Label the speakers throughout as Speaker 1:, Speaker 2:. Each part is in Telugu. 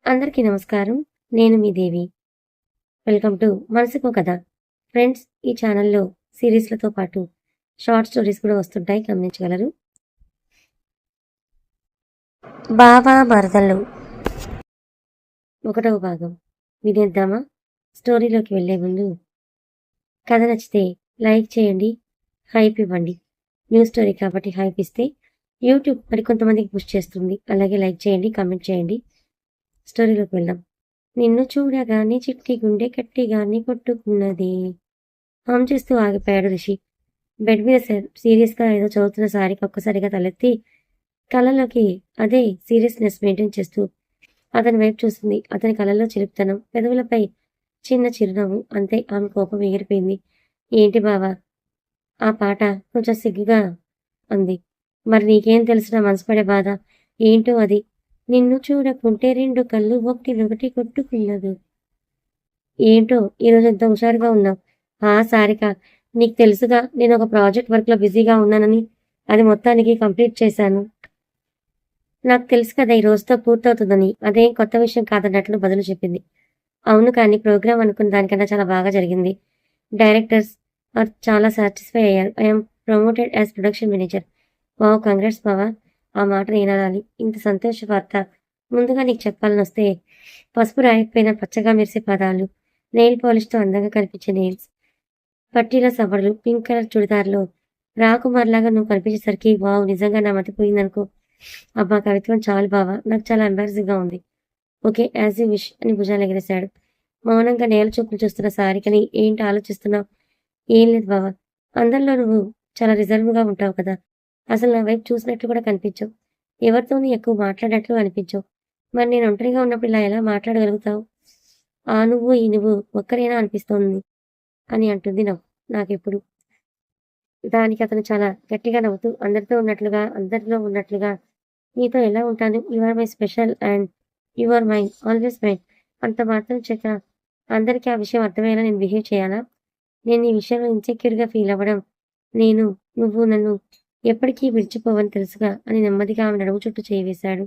Speaker 1: అందరికీ నమస్కారం. నేను మీ దేవి. వెల్కమ్ టు మనసుకో కథ. ఫ్రెండ్స్, ఈ ఛానల్‌లో సీరీస్‌లతో పాటు షార్ట్ స్టోరీస్ కూడా వస్తుంటాయి, గమనించగలరు. బావా మరదళ్ళు ఒకటవ భాగం వినేద్దామా? స్టోరీలోకి వెళ్లే ముందు కథ నచ్చితే లైక్ చేయండి, హైప్ ఇవ్వండి. న్యూ స్టోరీ కాబట్టి హైప్ ఇస్తే యూట్యూబ్ మరికొంతమందికి పుష్ చేస్తుంది. అలాగే లైక్ చేయండి, కామెంట్ చేయండి. స్టోరీలోకి వెళ్దాం. నిన్ను చూడగానే చిట్టి గుండె గట్టిగానే కొట్టుకున్నది. హామ్ చేస్తూ ఆగిపోయాడు రిషి. బెడ్ మీద సీరియస్గా ఏదో చదువుతున్న సారికి ఒక్కసారిగా తలెత్తి కళ్ళలోకి అదే సీరియస్నెస్ మెయింటైన్ చేస్తూ అతని వైపు చూసింది. అతని కళ్ళల్లో చిలుపుతనం, పెదవులపై చిన్న చిరునవ్వు. అంతే, ఆమె కోపం ఎగిరిపోయింది. ఏంటి బావా ఆ పాట? కొంచెం సిగ్గుగా అంది. మరి నీకేం తెలుసునా మనసు పడే బాధ ఏంటో అది. నిన్ను చూడకుంటే రెండు కళ్ళు ఒకటి కొట్టుకున్నది. ఏంటో ఈరోజు ఎంత హుషారుగా ఉన్నావు? సారిక, నీకు తెలుసుగా నేను ఒక ప్రాజెక్ట్ వర్క్లో బిజీగా ఉన్నానని. అది మొత్తానికి కంప్లీట్ చేశాను. నాకు తెలుసు కదా ఈ రోజుతో పూర్తవుతుందని. అదేం కొత్త విషయం కాదన్నట్లు బదులు చెప్పింది. అవును, కానీ ప్రోగ్రామ్ అనుకున్న దానికన్నా చాలా బాగా జరిగింది. డైరెక్టర్స్ చాలా సాటిస్ఫై అయ్యారు. I'm promoted as production manager. Wow, congrats బావా. ఆ మాట నేననాలి. ఇంత సంతోష వార్త ముందుగా నీకు చెప్పాలని వస్తే పసుపు రాయకపోయిన పచ్చగా మెరిసే పదాలు, నెయిల్ పాలిష్తో అందంగా కనిపించే నెయిల్స్, పట్టీల సవడలు, పింక్ కలర్ చుడిదార్లో రాకుమార్లాగా నువ్వు కనిపించేసరికి వావ్, నిజంగా నా మతిపోయిందనుకో. అబ్బా, కవిత్వం చాలు బావా, నాకు చాలా ఎంబారసింగ్గా ఉంది. ఓకే, యాజ్ యూ విష్ అని భుజాలు ఎగరేశాడు. మౌనంగా నేల చూపులు చూస్తున్న సారికని ఏంటి ఆలోచిస్తున్నావు? ఏం లేదు బావా, అందరిలో నువ్వు చాలా రిజర్వ్గా ఉంటావు కదా. అసలు నా వైపు చూసినట్లు కూడా కనిపించవు. ఎవరితోనూ ఎక్కువ మాట్లాడినట్లు అనిపించవు. మరి నేను ఒంటరిగా ఉన్నప్పుడు ఇలా ఎలా మాట్లాడగలుగుతావు? ఆ నువ్వు ఈ నువ్వు ఒక్కరేనా అనిపిస్తోంది అని అంటుంది నాకెప్పుడు. దానికి అతను చాలా గట్టిగా నవ్వుతూ అందరిలో ఉన్నట్లుగా నీతో ఎలా ఉంటాను? You are my special and you are mine, always mine. అంత మాత్రం చేత అందరికీ ఆ విషయం అర్థమయ్యేలా నేను బిహేవ్ చేయాలా? నేను ఈ విషయంలో ఇన్సెక్యూర్గా ఫీల్ అవ్వడం, నువ్వు నన్ను ఎప్పటికీ విడిచిపోవని తెలుసుగా అని నెమ్మదిగా ఆమె నడుము చుట్టూ చేయి వేశాడు.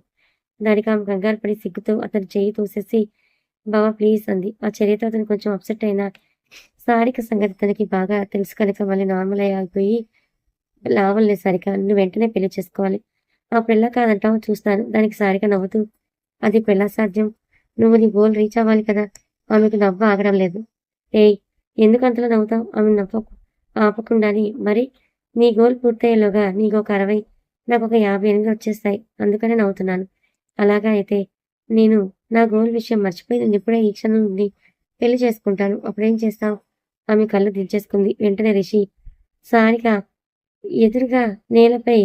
Speaker 1: దానికి ఆమె కంగారు పడి సిగ్గుతో అతని చేయి తోసేసి బావా ప్లీజ్ అంది. ఆ చర్యతో అతను కొంచెం అప్సెట్ అయినా సారిక సంగతి తనకి బాగా తెలుసు కనుక మళ్ళీ నార్మల్ అయిపోయి లాభం లేదు సారిక, నువ్వు వెంటనే పెళ్లి చేసుకోవాలి. అప్పుడు ఎలా కాదంటావు చూస్తాను. దానికి సారిక నవ్వుతూ అది ఇప్పుడు ఎలా సాధ్యం? నువ్వు నీ గోల్ రీచ్ అవ్వాలి కదా. ఆమెకు నవ్వు ఆగడం లేదు. ఏయ్, ఎందుకు అంతలో నవ్వుతావు? ఆమె ఆపకుండాని మరి నీ గోల్ పూర్తయ్యేలోగా నీకు ఒక 60, నాకు ఒక 58 వచ్చేస్తాయి. అందుకనే నవ్వుతున్నాను. అలాగా అయితే నేను నా గోల్ విషయం మర్చిపోయి నేను ఇప్పుడే ఈ క్షణం నుండి పెళ్లి చేసుకుంటాను. అప్పుడేం చేస్తావు? ఆమె కళ్ళు దించేసుకుంది. వెంటనే రిషి సారిక ఎదురుగా నేలపై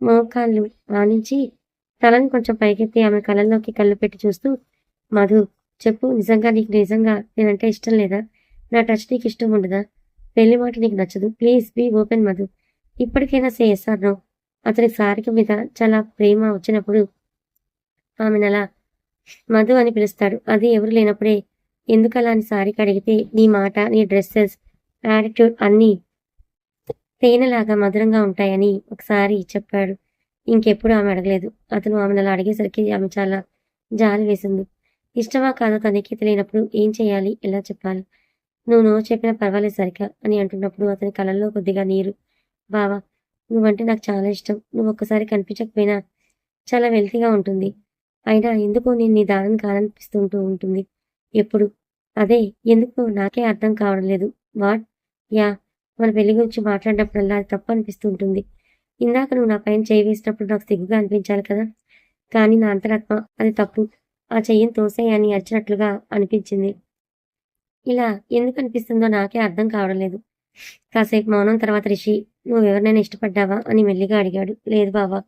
Speaker 1: మోకాళ్ళు ఆనించి తలని కొంచెం పైకెత్తి ఆమె కళ్ళల్లోకి కళ్ళు పెట్టి చూస్తూ మధు చెప్పు, నిజంగా నేనంటే ఇష్టం లేదా? నా టచ్ నీకు ఇష్టం ఉండదా? పెళ్లి మాట నీకు నచ్చదు? Please be open Madhu. ఇప్పటికైనా సే ఎస్ ఆర్ నో. అతనికి సారిక మీద చాలా ప్రేమ వచ్చినప్పుడు ఆమెనలా మధు అని పిలుస్తాడు. అది ఎవరు లేనప్పుడే ఎందుకలా అని సారిక అడిగితే నీ మాట, నీ డ్రెస్సెస్, యాటిట్యూడ్ అన్నీ తేనెలాగా మధురంగా ఉంటాయని ఒకసారి చెప్పాడు. ఇంకెప్పుడు ఆమె అడగలేదు. అతను ఆమెను అలా అడిగేసరికి ఆమె చాలా జాలి వేసింది. ఇష్టమా కాదో తనకి తెలియనప్పుడు ఏం చేయాలి, ఎలా చెప్పాలి? నువ్వు నో చెప్పినా పర్వాలేదు సరిక అని అంటున్నప్పుడు అతని కళ్ళల్లో కొద్దిగా నీరు. బావా, నువ్వంటే నాకు చాలా ఇష్టం. నువ్వు ఒక్కసారి కనిపించకపోయినా చాలా వెల్తీగా ఉంటుంది. అయినా ఎందుకో నేను నీ దారిని కాలనిపిస్తుంటూ ఉంటుంది ఎప్పుడు. అదే ఎందుకు నాకే అర్థం కావడం లేదు. వాట్? యా, మన పెళ్లి గురించి మాట్లాడినప్పుడల్లా అది తప్పు అనిపిస్తూ ఉంటుంది. ఇందాక నువ్వు నా పైన చేయి వేసినప్పుడు నాకు సిగ్గుగా అనిపించాలి కదా, కానీ నా అంతరాత్మ అది తప్పు, ఆ చెయ్యిని తోసేయని అరిచినట్లుగా అనిపించింది. ఇలా ఎందుకు అనిపిస్తుందో నాకే అర్థం కావడం లేదు. కాసేపు మౌనం తర్వాత రిషి నువ్వెవరినైనా ఇష్టపడ్డావా అని మెల్లిగా అడిగాడు. లేదు బావా.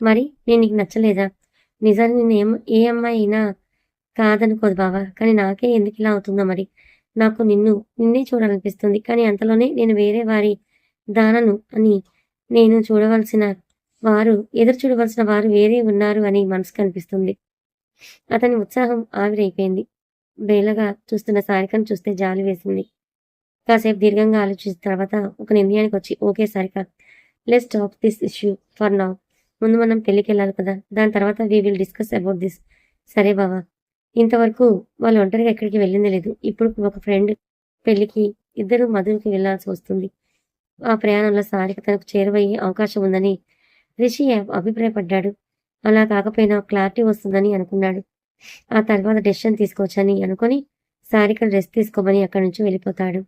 Speaker 1: మరి నేను నీకు నచ్చలేదా? నిజాన్ని ఏ అమ్మాయి అయినా కాదనుకోదు బావా, కానీ నాకే ఎందుకు ఇలా అవుతుందో మరి. నాకు నిన్నే చూడాలనిపిస్తుంది, కానీ అంతలోనే నేను వేరే వారి దానను అని నేను ఎదురు చూడవలసిన వారు వేరే ఉన్నారు అని మనసుకు అనిపిస్తుంది. అతని ఉత్సాహం ఆవిరైపోయింది. బేలగా చూస్తున్న సారికను చూస్తే జాలి వేసింది. కాసేపు దీర్ఘంగా ఆలోచించిన తర్వాత ఒక నిర్ణయానికి వచ్చి okay Sarika, let's stop this issue for now. ముందు మనం పెళ్ళికి వెళ్ళాలి కదా, దాని తర్వాత we will discuss about this. సరే బావా. ఇంతవరకు వాళ్ళు ఒంటరిగా ఎక్కడికి వెళ్ళింది లేదు. ఇప్పుడు ఒక ఫ్రెండ్ పెళ్ళికి ఇద్దరు మధురకి వెళ్లాల్సి వస్తుంది. ఆ ప్రయాణంలో సారిక తనకు చేరువయ్యే అవకాశం ఉందని రిషి అభిప్రాయపడ్డాడు. అలా కాకపోయినా క్లారిటీ వస్తుందని అనుకున్నాడు. ఆ తర్వాత డెసిషన్ తీసుకోవచ్చని అనుకుని సారికను రెస్ట్ తీసుకోమని అక్కడి నుంచి వెళ్ళిపోతాడు.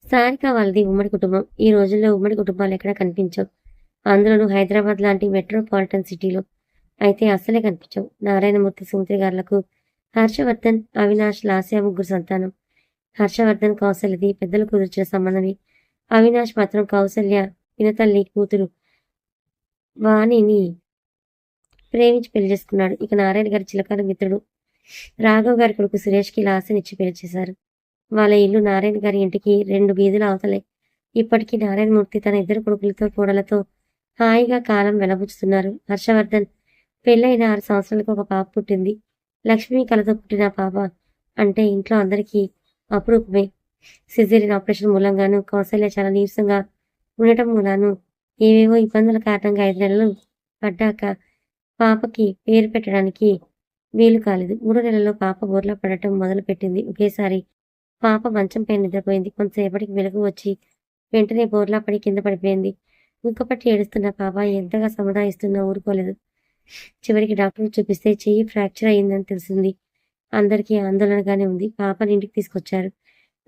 Speaker 1: సారిక వాళ్ళది ఉమ్మడి కుటుంబం. ఈ రోజుల్లో ఉమ్మడి కుటుంబాలు ఎక్కడా కనిపించవు. అందులోనూ హైదరాబాద్ లాంటి మెట్రోపాలిటన్ సిటీలో అయితే అస్సలే కనిపించవు. నారాయణమూర్తి సుమతి గారులకు హర్షవర్ధన్, అవినాష్, లాస్య ముగ్గురు సంతానం. హర్షవర్ధన్ కౌసల్యది పెద్దలు కుదిర్చిన సంబంధమే. అవినాష్ మాత్రం కౌసల్య పినతల్లి కూతురు వాణిని ప్రేమించి పెళ్లి చేసుకున్నాడు. ఇక నారాయణ గారి చిలకాల మిత్రుడు రాఘవ్ గారి కొడుకు సురేష్కి లాస్యనిచ్చి పెళ్లి చేశారు. వాళ్ళ ఇల్లు నారాయణ గారి ఇంటికి 2 వీధులు అవతలే. ఇప్పటికీ నారాయణమూర్తి తన ఇద్దరు కొడుకులతో కోడలతో హాయిగా కాలం వెలబుచ్చుతున్నారు. హర్షవర్ధన్ పెళ్ళైన 6 సంవత్సరాలకు ఒక పాప పుట్టింది. లక్ష్మి కలతో పుట్టిన పాప అంటే ఇంట్లో అందరికీ అపురూపమే. సిజేరియన్ ఆపరేషన్ మూలంగాను కౌసల్య చాలా నీరసంగా ఉండటం మూలాను ఏవేవో ఇబ్బందుల కారణంగా 5 నెలలు పడ్డాక పాపకి పేరు పెట్టడానికి వీలు కాలేదు. 3 నెలల్లో పాప బోర్లా పడటం మొదలుపెట్టింది. ఒకేసారి పాప మంచంపై నిద్రపోయింది. కొంతసేపటికి వెలుగు వచ్చి వెంటనే బోర్లా పడి కింద పడిపోయింది. ఉక్కపట్టి ఏడుస్తున్న పాప ఎంతగా సముదాయిస్తున్నా ఊరుకోలేదు. చివరికి డాక్టర్కి చూపిస్తే చెయ్యి ఫ్రాక్చర్ అయ్యిందని తెలిసింది. అందరికీ ఆందోళనగానే ఉంది. పాపని ఇంటికి తీసుకొచ్చారు.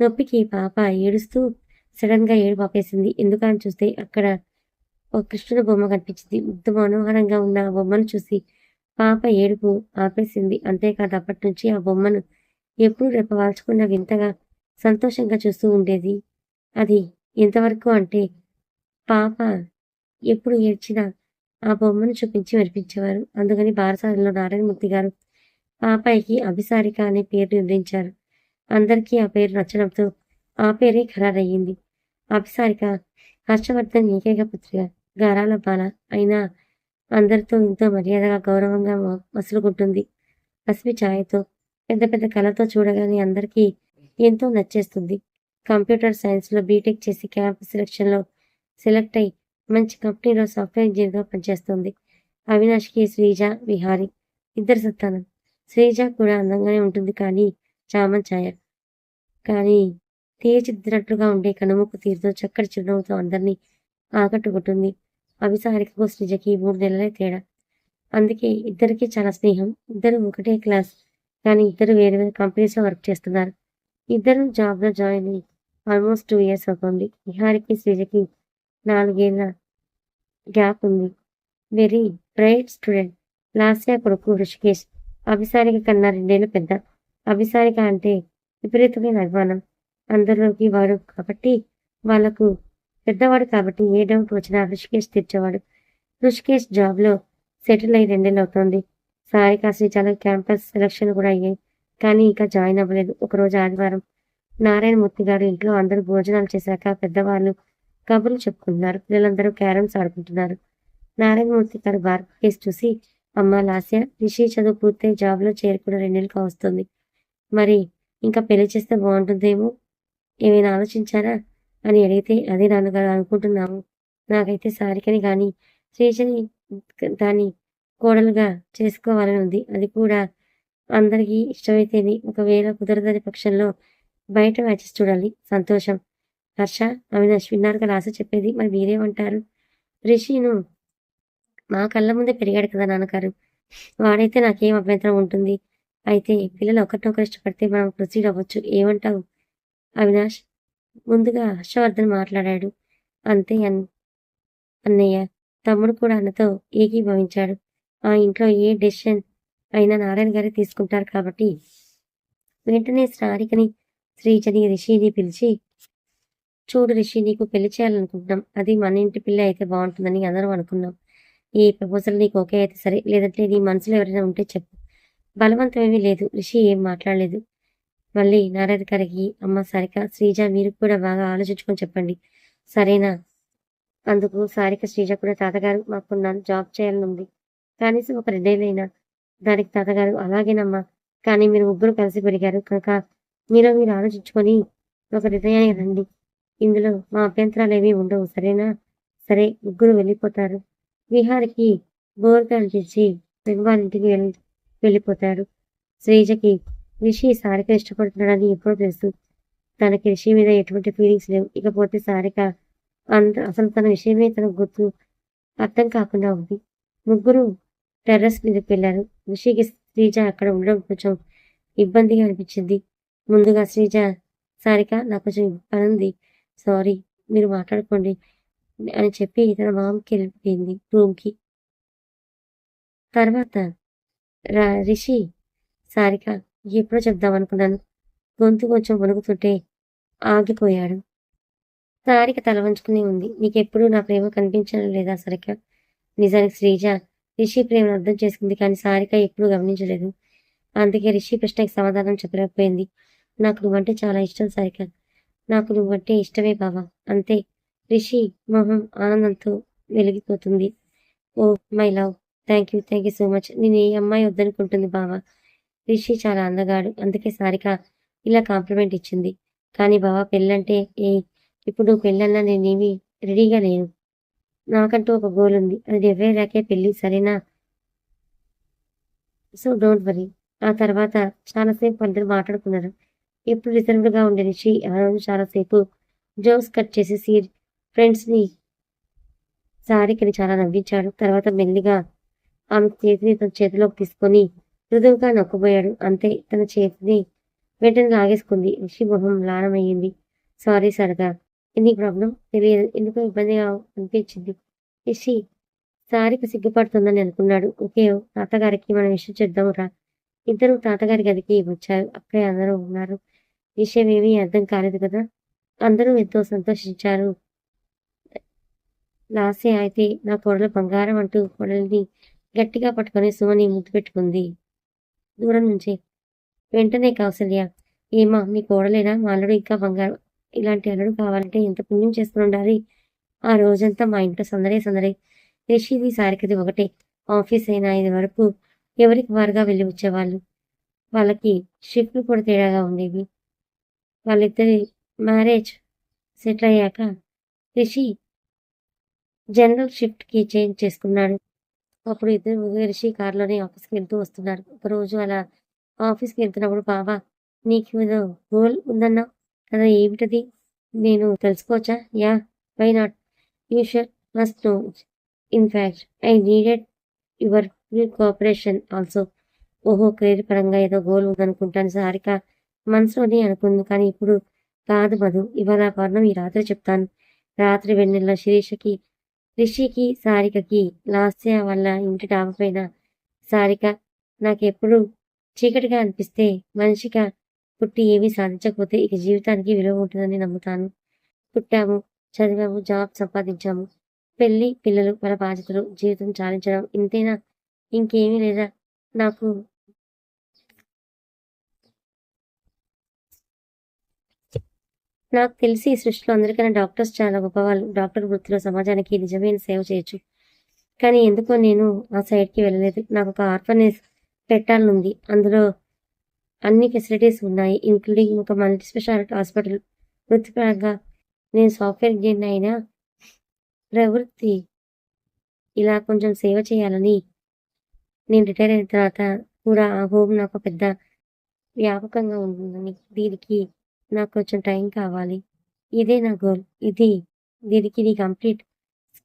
Speaker 1: నొప్పికి పాప ఏడుస్తూ సడన్ గా ఏడుపు ఆపేసింది. ఎందుకని చూస్తే అక్కడ ఒక కృష్ణుడి బొమ్మ కనిపించింది. ముగ్ధ మనోహరంగా ఉన్న ఆ బొమ్మను చూసి పాప ఏడుపు ఆపేసింది. అంతేకాదు అప్పటి నుంచి ఆ బొమ్మను ఎప్పుడూ రెప్పవాల్చకుండా వింతగా సంతోషంగా చూస్తూ ఉండేది. అది ఎంతవరకు అంటే పాప ఎప్పుడు ఏడ్చినా ఆ బొమ్మను చూపించి మెరిపించేవారు. అందుకని బారసాలలో నారాయణమూర్తి గారు పాపాయికి అభిసారిక అనే పేరు నిర్ణయించారు. అందరికీ ఆ పేరు నచ్చడంతో ఆ పేరే ఖరారయ్యింది. అభిసారిక హర్షవర్ధన్ ఏకైక పుత్రిక. గారాల బాల అయినా అందరితో ఎంతో మర్యాదగా గౌరవంగా మసులుకుంటుంది. పసిమి ఛాయతో పెద్ద పెద్ద కళతో చూడగానే అందరికీ ఎంతో నచ్చేస్తుంది. కంప్యూటర్ సైన్స్లో బీటెక్ చేసి క్యాంపస్ సెలక్షన్లో సెలెక్ట్ అయి మంచి కంపెనీలో సాఫ్ట్వేర్ ఇంజనీర్గా పనిచేస్తుంది. అవినాష్కి శ్రీజ, విహారి ఇద్దరు సంతానం. శ్రీజ కూడా అందంగానే ఉంటుంది కానీ చామంచాయ. కానీ తీర్చిదిద్దినట్లుగా ఉండే కనుముక్కు తీరుతో చక్కటి చిరునవ్వుతో అందరినీ ఆకట్టుకుంటుంది. అభిసారికకు శ్రీజకి 3 నెలలే తేడా. అందుకే ఇద్దరికీ చాలా స్నేహం. ఇద్దరు ఒకటే క్లాస్ కానీ ఇద్దరు వేరు వేరు కంపెనీస్లో వర్క్ చేస్తున్నారు. ఇద్దరు జాబ్లో జాయిన్ అయ్యి ఆల్మోస్ట్ 2 ఇయర్స్ అవుతుంది. విహారికి శ్రీజకి 4 ఏళ్ల గ్యాప్ ఉంది. Very bright student. లాస్య కొడుకు హృషికేష్ అభిసారిక కన్నా 2 ఏళ్లు పెద్ద. అభిసారిక అంటే విపరీతమైన అభిమానం. అందరిలోకి వాడు కాబట్టి వాళ్లకు పెద్దవాడు కాబట్టి ఏ డౌట్ వచ్చినా హృషికేష్ తీర్చేవాడు. హృషికేష్ జాబ్లో సెటిల్ అయ్యి 2 ఏళ్ళు అవుతోంది. సారిక శ్రీజాల క్యాంపస్ సెలక్షన్ కూడా అయ్యాయి. కానీ ఇంకా జాయిన్ అవ్వలేదు. ఒకరోజు ఆదివారం నారాయణమూర్తి గారు ఇంట్లో అందరూ భోజనాలు చేశాక పెద్దవాళ్ళు కబుర్లు చెప్పుకుంటున్నారు. పిల్లలందరూ క్యారమ్స్ ఆడుకుంటున్నారు. నారాయణమూర్తి గారు భారత్ కేసు చూసి అమ్మ లాస్య, రిషి చదువు పూర్తయి జాబ్లో చేరి కూడా 2 ఏళ్ళు కావస్తుంది. మరి ఇంకా పెళ్లి చేస్తే బాగుంటుందేమో, ఏమైనా ఆలోచించారా అని అడిగితే అదే నాన్నగారు అనుకుంటున్నాము. నాకైతే సారికని కానీ శ్రీజని దాన్ని కోడలుగా చేసుకోవాలని ఉంది. అది కూడా అందరికీ ఇష్టమైతేనే. ఒకవేళ కుదరదని పక్షంలో బయట మ్యాచెస్ చూడాలి. సంతోషం. హర్ష, అవినాష్ విన్నారు కదా ఆశ చెప్పేది. మరి మీరేమంటారు? రిషిను మా కళ్ళ ముందే పెరిగాడు కదా నాన్నగారు. వాడైతే నాకేం అభ్యంతరం ఉంటుంది. అయితే పిల్లలు ఒకరినొకరు ఇష్టపడితే మనం ప్రొసీడ్ అవ్వచ్చు. ఏమంటావు అవినాష్? ముందుగా హర్షవర్ధన్ మాట్లాడాడు. అంతే అన్నయ్య. తమ్ముడు కూడా అన్నతో ఏకీభవించాడు. ఆ ఇంట్లో ఏ డెసిషన్ అయినా నారాయణ గారే తీసుకుంటారు కాబట్టి వెంటనే సారికని, శ్రీజని, రిషిని పిలిచి చూడు రిషి, నీకు పెళ్లి చేయాలనుకుంటున్నాం. అది మన ఇంటి పిల్ల అయితే బాగుంటుందని అందరం అనుకున్నాం. ఈ ప్రపోజల్ నీకు ఓకే అయితే సరే, లేదంటే నీ మనసులో ఎవరైనా ఉంటే చెప్పు. బలవంతమేమీ లేదు. రిషి ఏం మాట్లాడలేదు. మళ్ళీ నారాయణ గారికి అమ్మ సారిక, శ్రీజ మీరు కూడా బాగా ఆలోచించుకొని చెప్పండి. సరేనా? అందుకు సారిక, శ్రీజ కూడా తాతగారు మాకు కొన్నాళ్ళు జాబ్ చేయాలని ఉంది. కనీసం ఒక 2 ఏళ్ళైనా. దానికి తాతగారు అలాగేనమ్మా, కానీ మీరు ముగ్గురు కలిసి పెరిగారు కనుక మీరు ఆలోచించుకొని ఒక నిర్ణయానికి రండి. ఇందులో మా అభ్యంతరాలు ఏమీ ఉండవు. సరేనా? సరే ముగ్గురు వెళ్ళిపోతారు. విహారికి బోర్ అనిపించి వాళ్ళింటికి వెళ్ళిపోతాడు. శ్రీజకి రిషి సారిక ఇష్టపడుతున్నాడని ఎప్పుడో తెలుసు. తనకి రిషి మీద ఎటువంటి ఫీలింగ్స్ లేవు. ఇకపోతే సారిక అసలు తన విషయమే తనకు గుర్తు అర్థం కాకుండా ఉంది. ముగ్గురు టెర్రస్ మీదకి వెళ్ళారు. రిషికి శ్రీజ అక్కడ ఉండడం కొంచెం ఇబ్బందిగా అనిపించింది. ముందుగా శ్రీజ, సారిక నాకు కొంచెం పనుంది, సారీ మీరు మాట్లాడుకోండి అని చెప్పి తన మామకి వెళ్ళిపోయింది రూమ్కి. తర్వాత రిషి, సారిక ఎప్పుడో చెప్దామనుకున్నాను, గొంతు కొంచెం వణుకుతుంటే ఆగిపోయాడు. సారిక తల వంచుకుని ఉంది. నీకెప్పుడు నా ప్రేమ కనిపించడం లేదా సారిక? నిజానికి శ్రీజ రిషి ప్రేమను అర్థం చేసుకుంది, కానీ సారిక ఎప్పుడూ గమనించలేదు. అందుకే రిషి ప్రశ్నకి సమాధానం చెప్పలేకపోయింది. నాకు నువ్వంటే చాలా ఇష్టం సారిక, నాకు నువ్వంటే ఇష్టమే బావా, అంతే. రిషి మొహం ఆనందంతో వెలిగిపోతుంది. Oh my love, thank you so much. నేను ఏ అమ్మాయి వద్దనుకుంటుంది బావా. రిషి చాలా అందగాడు, అందుకే సారిక ఇలా కాంప్లిమెంట్ ఇచ్చింది. కానీ బావా పెళ్ళంటే ఇప్పుడు నువ్వు పెళ్ళన్నా నేనేమి రెడీగా లేను. నాకంటూ ఒక గోల్ ఉంది, అది నెరవేరాకే పెళ్ళి, సరేనా? So don't worry. ఆ తర్వాత చాలాసేపు అందరూ మాట్లాడుకున్నారు. ఎప్పుడు రిజర్వ్డ్గా ఉండే రిషి ఆ రోజు చాలాసేపు జోక్స్ కట్ చేసి ఫ్రెండ్స్ని సారికని చాలా నవ్వించాడు. తర్వాత మెల్లిగా ఆమె చేతిని తన చేతిలోకి తీసుకొని మృదువుగా నొక్కబోయాడు. అంతే, తన చేతిని వెంటనే లాగేసుకుంది. రిషి మొహం లానమయ్యింది. సారీ సరదా, ఎనీ ప్రాబ్లం? తెలియదు, ఎందుకో ఇబ్బందిగా అనిపించింది. రిషి సారిక సిగ్గుపడుతుందని అనుకున్నాడు. ఓకే, తాతగారికి మన విషయం చెప్దాం రా. ఇద్దరు తాతగారి గదికి వచ్చారు. అక్కడే అందరూ ఉన్నారు. విషయం ఏమీ అర్థం కాలేదు కదా. అందరూ ఎంతో సంతోషించారు. లాస్య అయితే నా కోడలు బంగారం అంటూ కోడలిని గట్టిగా పట్టుకొని సుమని ముద్దు పెట్టుకుంది దూరం నుంచి. వెంటనే కౌసల్య, ఏమా మీ కోడలేనా? మా అల్లుడు ఇంకా బంగారం. ఇలాంటి అల్లుడు కావాలంటే ఎంత పుణ్యం చేసుకుని ఉండాలి. ఆ రోజంతా మా ఇంట్లో సందడే. రిషిది సారికది ఒకటే. ఆఫీస్ అయినా 5 వరకు ఎవరికి వారుగా వెళ్ళి వచ్చేవాళ్ళు. వాళ్ళకి షిఫ్ట్లు కూడా తేడాగా ఉండేవి. వాళ్ళిద్దరి మ్యారేజ్ సెటిల్ అయ్యాక రిషి జనరల్ షిఫ్ట్కి చేంజ్ చేసుకున్నాడు. అప్పుడు ఇద్దరు రిషి కారులోనే ఆఫీస్కి వెళ్తూ వస్తున్నారు. ఒకరోజు అలా ఆఫీస్కి వెళ్తున్నప్పుడు, బావా నీకు ఏదో గోల్ ఉందన్నావు కదా, ఏమిటది? నేను తెలుసుకోవచ్చా? Yeah, why not, you should must know. In fact I needed your full cooperation also. ఓహో, కెరీర్ పరంగా ఏదో గోల్ ఉందనుకుంటాను సారిక మనసులోనే అనుకుంది. కానీ ఇప్పుడు కాదు మధు, ఇవాళ పౌర్ణమి, రాత్రి చెప్తాను. రాత్రి వెన్నెల రిషికి సారికకి లాస్య వాళ్ళ ఇంటి డాబా పైన. సారిక, నాకెప్పుడు చీకటిగా అనిపిస్తే, మనిషిగా పుట్టి ఏమీ సాధించకపోతే ఇక జీవితానికి విలువ ఉంటుందని నమ్ముతాను. పుట్టాము, చదివాము, జాబ్ సంపాదించాము, పెళ్లి, పిల్లలు, వాళ్ళ బాధ్యతలు, జీవితం చాలించడం, ఇంతేనా? ఇంకేమీ లేదా నాకు? నాకు తెలిసి ఈ సృష్టిలో అందరికన్నా డాక్టర్స్ చాలా గొప్పవాళ్ళు. డాక్టర్ వృత్తిలో సమాజానికి నిజమైన సేవ చేయొచ్చు. కానీ ఎందుకో నేను ఆ సైడ్కి వెళ్ళలేదు. నాకు ఒక ఆర్ఫనేజ్ పెట్టాలనుంది. అందులో అన్ని ఫెసిలిటీస్ ఉన్నాయి, ఇంక్లూడింగ్ ఒక మల్టీ స్పెషాలిటీ హాస్పిటల్. వృత్తిపరంగా నేను సాఫ్ట్వేర్ ఇంజనీర్ అయినా ప్రవృత్తి ఇలా కొంచెం సేవ చేయాలని. నేను రిటైర్ అయిన తర్వాత కూడా ఆ హోమ్ నాకు పెద్ద వ్యాపకంగా ఉంటుందని. దీనికి నాకు కొంచెం టైం కావాలి. ఇదే నా గోల్. దీనికి నీ కంప్లీట్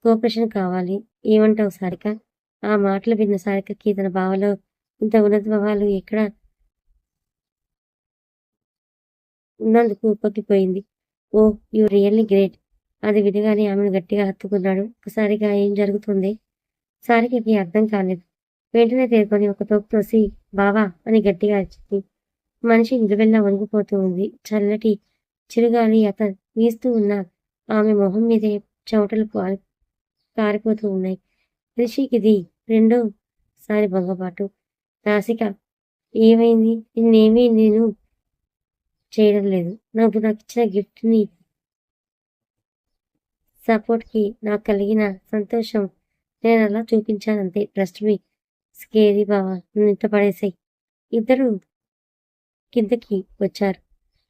Speaker 1: కోఆపరేషన్ కావాలి. ఏమంటావు సారిక? ఆ మాటలు విన్న సారికకి తన బావలో ఇంత ఉన్నత భావాలు ఎక్కడ ఉన్నందుకు ఉప్పొంగిపోయింది. ఓ, యు రియల్లీ గ్రేట్. అది వినగానే ఆమెను గట్టిగా హత్తుకున్నాడు. ఒకసారిగా ఏం జరుగుతుంది? సారికకి అర్థం కాలేదు. వెంటనే తేరుకొని ఒక తోపు తోసి బావా అని గట్టిగా అరిచింది. మనిషి నిలువెల్లా వణికిపోతూ ఉంది. చల్లటి చిరుగాలి వీస్తూ ఉన్న ఆమె మొహం మీదే చెమటలు కారిపోతూ ఉన్నాయి. రిషికిది రెండోసారి భంగపాటు. రాసిక, ఏమైంది? నిన్నేమీ నేను చేయడం లేదు. నాకు ఇచ్చిన గిఫ్ట్ని సపోర్ట్కి నాకు కలిగిన సంతోషం నేను అలా చూపించానంతే. Trust me. స్కేరీ బావా, నన్ను ఇంత పడేసాయి. ఇద్దరు కిందకి వచ్చారు.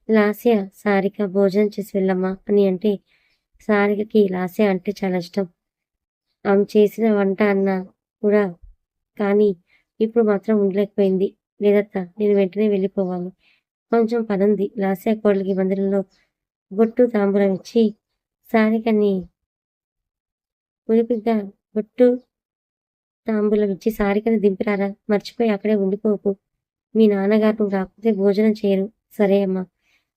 Speaker 1: లాస్య, సారిక భోజనం చేసి వెళ్ళమ్మా అని అంటే, సారికకి లాస్య అంటే చాలా ఇష్టం. ఆమె చేసిన వంట అన్నా కూడా కానీ ఇప్పుడు మాత్రం ఉండలేకపోయింది. లేదత్త, నేను వెంటనే వెళ్ళిపోవాలి. కొంచెం పనుంది. లాస్య కోడలికి మందిరంలో బొట్టు తాంబూలం ఇచ్చి సారికని ఉలిపిగా బొట్టు తాంబూలం ఇచ్చి సారికని దింపిరారా. మర్చిపోయి అక్కడే ఉండిపోకు. మీ నాన్నగారు నువ్వు రాకపోతే భోజనం చేయరు. సరే అమ్మా.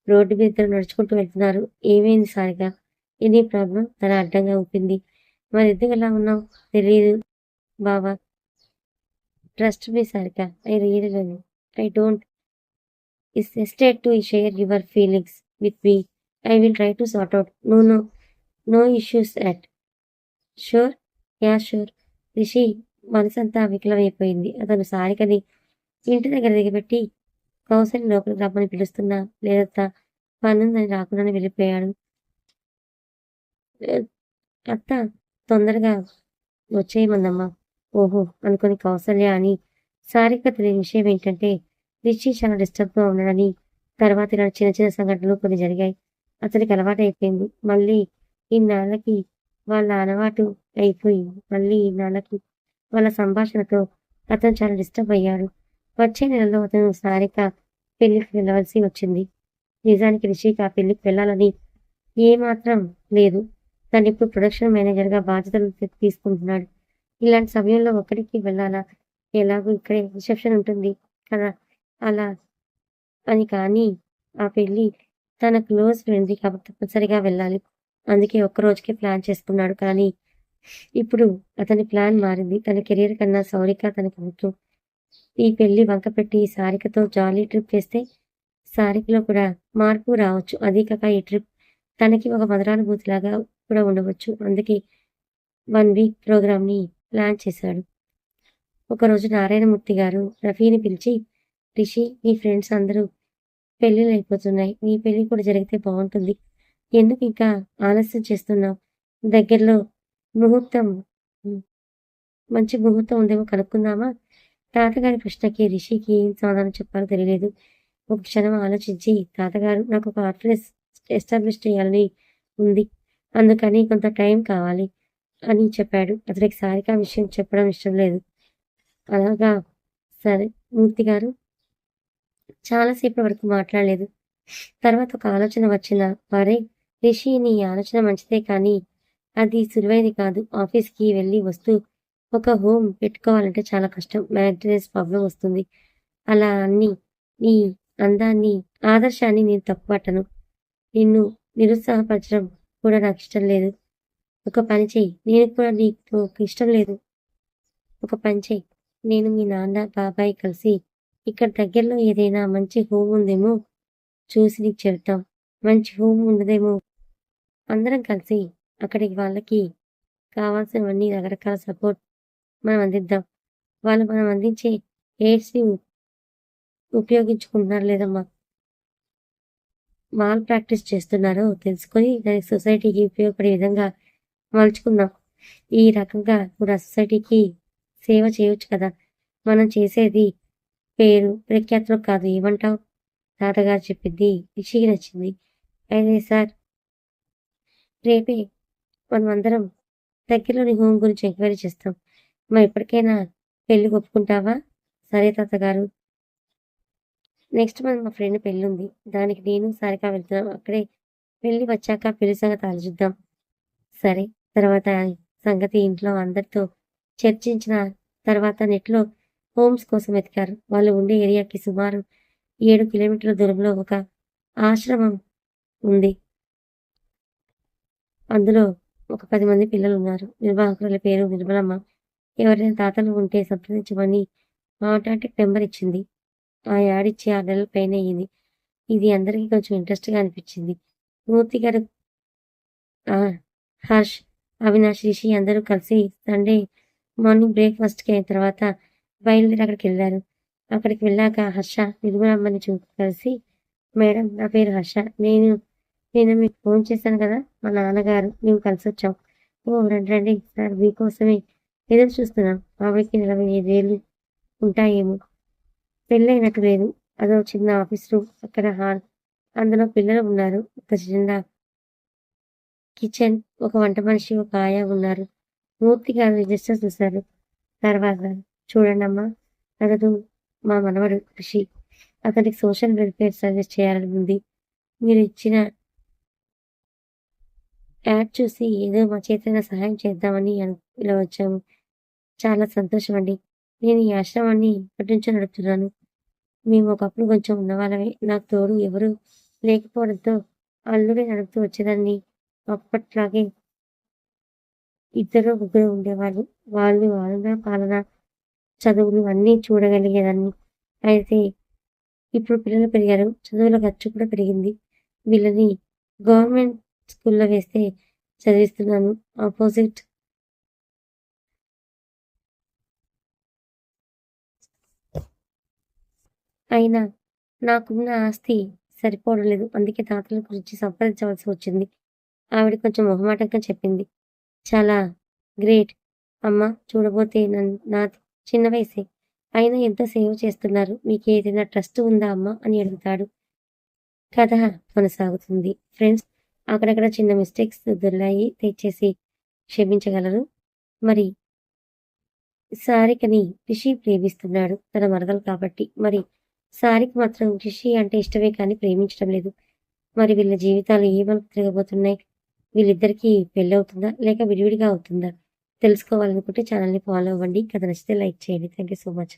Speaker 1: రోడ్డు మీద ఇద్దరు నడుచుకుంటూ వెళ్తున్నారు. ఏమైంది సారిక? Any problem? తన అడ్డంగా ఊపింది. మరెందుకు ఎలా ఉన్నావు? తెలియదు బావా. Trust me Sarika. I really I don't hesitate to share your feelings with me. I will try to sort out. No issues at. Sure? Yeah sure. Rishi మనసంతా వికలమైపోయింది. అతను సారికని ఇంటి దగ్గర దిగబెట్టి కౌసల్య లోపలికి రమ్మని పిలుస్తున్నా లేదత్తా పనుందని రాకుండానే వెళ్ళిపోయాడు. అత్త తొందరగా వచ్చేయమందమ్మా. ఓహో అనుకుని కౌసల్య అని సారిక తెలియని విషయం ఏంటంటే రిషి చాలా డిస్టర్బ్గా ఉన్నాడని. తర్వాత ఇలా చిన్న చిన్న సంఘటనలు కొన్ని జరిగాయి. అతనికి అలవాటు అయిపోయింది. మళ్ళీ ఇన్నాళ్ళకి వాళ్ళ అలవాటు అయిపోయింది. మళ్ళీ ఇన్నాళ్ళకి వాళ్ళ సంభాషణతో అతను చాలా డిస్టర్బ్ అయ్యాడు. వచ్చే నెలలో అతను సారిక పెళ్లికి వెళ్ళవలసి వచ్చింది. నిజానికి రిషికి ఆ పెళ్లికి వెళ్ళాలని ఏమాత్రం లేదు. తను ఇప్పుడు ప్రొడక్షన్ మేనేజర్గా బాధ్యతలు తీసుకుంటున్నాడు. ఇలాంటి సమయంలో ఒక్కడికి వెళ్ళాలా? ఎలాగో ఇక్కడే రిసెప్షన్ ఉంటుంది కదా అలా అని. కానీ ఆ పెళ్లి తన క్లోజ్ ఫ్రెండ్ది కాబట్టి తప్పనిసరిగా వెళ్ళాలి. అందుకే ఒక్కరోజుకే ప్లాన్ చేసుకున్నాడు. కానీ ఇప్పుడు అతని ప్లాన్ మారింది. తన కెరీర్ కన్నా సౌరిక తనకు ముఖ్యం. ఈ పెళ్లి వంకపెట్టి సారికతో జాలీ ట్రిప్ వేస్తే సారికలో కూడా మార్పు రావచ్చు. అదీ కాక ఈ ట్రిప్ తనకి ఒక మధురానుభూతిలాగా కూడా ఉండవచ్చు. అందుకే 1 వీక్ ప్రోగ్రామ్ని ప్లాన్ చేశాడు. ఒకరోజు నారాయణమూర్తి గారు రఫీని పిలిచి, రిషి, నీ ఫ్రెండ్స్ అందరూ పెళ్ళిళ్ళు అయిపోతున్నాయి. నీ పెళ్లి కూడా జరిగితే బాగుంటుంది. ఎందుకు ఇంకా ఆలస్యం చేస్తున్నావు? దగ్గరలో ముహూర్తం మంచి ముహూర్తం ఉందేమో కనుక్కుందామా? తాతగారి ప్రశ్నకి రిషికి ఏం సమాధానం చెప్పాలో తెలియలేదు. ఒక క్షణం ఆలోచించి, తాతగారు, నాకు ఒక ఆర్ఫనైజ్ ఎస్టాబ్లిష్ చేయాలని ఉంది. అందుకని కొంత టైం కావాలి అని చెప్పాడు. అతనికి సారిక విషయం చెప్పడం ఇష్టం లేదు. అలాగా, సరే. మూర్తి గారు చాలాసేపటి వరకు మాట్లాడలేదు. తర్వాత ఒక ఆలోచన వచ్చిన వారే, రిషి, నీ ఆలోచన మంచిదే కానీ అది సులువైనది కాదు. ఆఫీస్కి వెళ్ళి వస్తూ ఒక హోమ్ పెట్టుకోవాలంటే చాలా కష్టం. మెయింటెనెన్స్ ప్రాబ్లం వస్తుంది. అలా అన్ని నీ అందాన్ని, ఆదర్శాన్ని నేను తప్పుపట్టను. నిన్ను నిరుత్సాహపరచడం కూడా నాకు ఇష్టం లేదు. ఒక పని చెయ్యి. నేను కూడా నీకు ఇష్టం లేదు. ఒక పని చెయ్యి. నేను మీ నాన్న, బాబాయ్ కలిసి ఇక్కడ దగ్గరలో ఏదైనా మంచి హోమ్ ఉందేమో చూసి నీకు చెప్తాం. మంచి హోమ్ ఉండదేమో అందరం కలిసి అక్కడికి వాళ్ళకి కావాల్సినవన్నీ రకరకాల సపోర్ట్ మనం అందిద్దాం. వాళ్ళు మనం అందించే ఎయిడ్స్ని ఉపయోగించుకుంటున్నారు లేదమ్మా మాల్ ప్రాక్టీస్ చేస్తున్నారో తెలుసుకొని దానికి సొసైటీకి ఉపయోగపడే విధంగా మలుచుకుందాం. ఈ రకంగా కూడా సొసైటీకి సేవ చేయొచ్చు కదా. మనం చేసేది పేరు ప్రఖ్యాతులు కాదు. ఏమంటావు? తాతగారు చెప్పింది రిషికి నచ్చింది. అయితే సార్, రేపే మనం అందరం దగ్గరలోని హోమ్ గురించి ఎంక్వైరీ చేస్తాం. మరి ఇప్పటికైనా పెళ్లి ఒప్పుకుంటావా? సరే తాతగారు. నెక్స్ట్ మంత్ మా ఫ్రెండ్ పెళ్ళి ఉంది. దానికి నేను సారిక వెళ్తున్నాం. అక్కడే పెళ్లి వచ్చాక పెళ్లి సంగతి ఆలోచిద్దాం. సరే. తర్వాత సంగతి ఇంట్లో అందరితో చర్చించిన తర్వాత నెట్లో హోమ్స్ కోసం వెతికారు. వాళ్ళు ఉండే ఏరియాకి సుమారు 7 కిలోమీటర్ల దూరంలో ఒక ఆశ్రమం ఉంది. అందులో ఒక 10 మంది పిల్లలు ఉన్నారు. నిర్వాహకురాలి పేరు నిర్మలమ్మ. ఎవరైనా తాతలు ఉంటే సంప్రదించమని కాంటాక్ట్ నెంబర్ ఇచ్చింది. ఆ యాడ్ ఇచ్చి 6 నెలల పైనే అయ్యింది. ఇది అందరికీ కొంచెం ఇంట్రెస్ట్‌గా అనిపించింది. మూర్తి గారు, హర్ష్, అవినాష్, రిషి అందరూ కలిసి సండే మార్నింగ్ బ్రేక్‌ఫాస్ట్‌కి అయిన తర్వాత బయలుదేరి అక్కడికెళ్లారు. అక్కడికి వెళ్ళాక హర్ష నిర్మలమ్మని కలిసి, మేడం, నా పేరు హర్ష. నేను మీకు ఫోన్ చేశాను కదా. మా నాన్నగారు మేము కలిసొచ్చాం. ఓ రండి రండి సార్, మీకోసమే ఎదురు చూస్తున్నాం. ఆవిడకి 45 ఏళ్ళు ఉంటాయేమో. పెళ్ళైనట్టు లేదు. అదో చిన్న ఆఫీస్ రూమ్, అక్కడ హాల్. అందులో పిల్లలు ఉన్నారు. ఒక చిన్న కిచెన్, ఒక వంట మనిషి, ఒక ఆయా ఉన్నారు. పూర్తిగా రిజిస్టర్ చూశారు. తర్వాత చూడండమ్మా, అతడు మా మనవడు రిషి. అతనికి సోషల్ వెల్ఫేర్ సర్వీస్ చేయాలని ఉంది. మీరు ఇచ్చిన యాడ్ చూసి ఏదో మా చేతైన సహాయం చేద్దామని ఇలా వచ్చాము. చాలా సంతోషం అండి. నేను ఈ ఆశ్రమాన్ని ఇప్పటినుంచే నడుపుతున్నాను. మేము ఒకప్పుడు కొంచెం ఉన్నవాళ్ళమే. నాకు తోడు ఎవరు లేకపోవడంతో అల్లుడే నడుపుతూ వచ్చేదాన్ని. అప్పట్లాగే ఇద్దరో ముగ్గురో ఉండేవాళ్ళు. వాళ్ళు ఆలనా పాలన, చదువులు అన్నీ చూడగలిగేదాన్ని. అయితే ఇప్పుడు పిల్లలు పెరిగారు. చదువుల ఖర్చు కూడా పెరిగింది. వీళ్ళని గవర్నమెంట్ స్కూల్‌లో వేస్తే చదివిస్తున్నాను. ఆపోజిట్ అయినా నాకున్న ఆస్తి సరిపోవడం లేదు. అందుకే తాతల గురించి సంప్రదించవలసి వచ్చింది. ఆవిడ కొంచెం మొహమాటంగా చెప్పింది. చాలా గ్రేట్. అమ్మ చూడబోతే నాది చిన్న వయసే. అయినా ఎంతో సేవ చేస్తున్నారు. మీకేదైనా ట్రస్ట్ ఉందా అమ్మా? అని అడుగుతాడు. కథ కొనసాగుతుంది. ఫ్రెండ్స్, అక్కడక్కడ చిన్న మిస్టేక్స్ దొర్లాయి. దయచేసి క్షమించగలరు. మరి సారికని రిషి ప్రేమిస్తున్నాడు. తన మరదలు కాబట్టి. మరి సారికి మాత్రం రిషి అంటే ఇష్టమే కానీ ప్రేమించడం లేదు. మరి వీళ్ళ జీవితాలు ఏ మలుపు తిరగబోతున్నాయి? వీళ్ళిద్దరికీ పెళ్లవుతుందా? లేక విడివిడిగా అవుతుందా? తెలుసుకోవాలనుకుంటే ఛానల్‌ని ఫాలో అవ్వండి. కథ నచ్చితే లైక్ చేయండి. Thank you so much.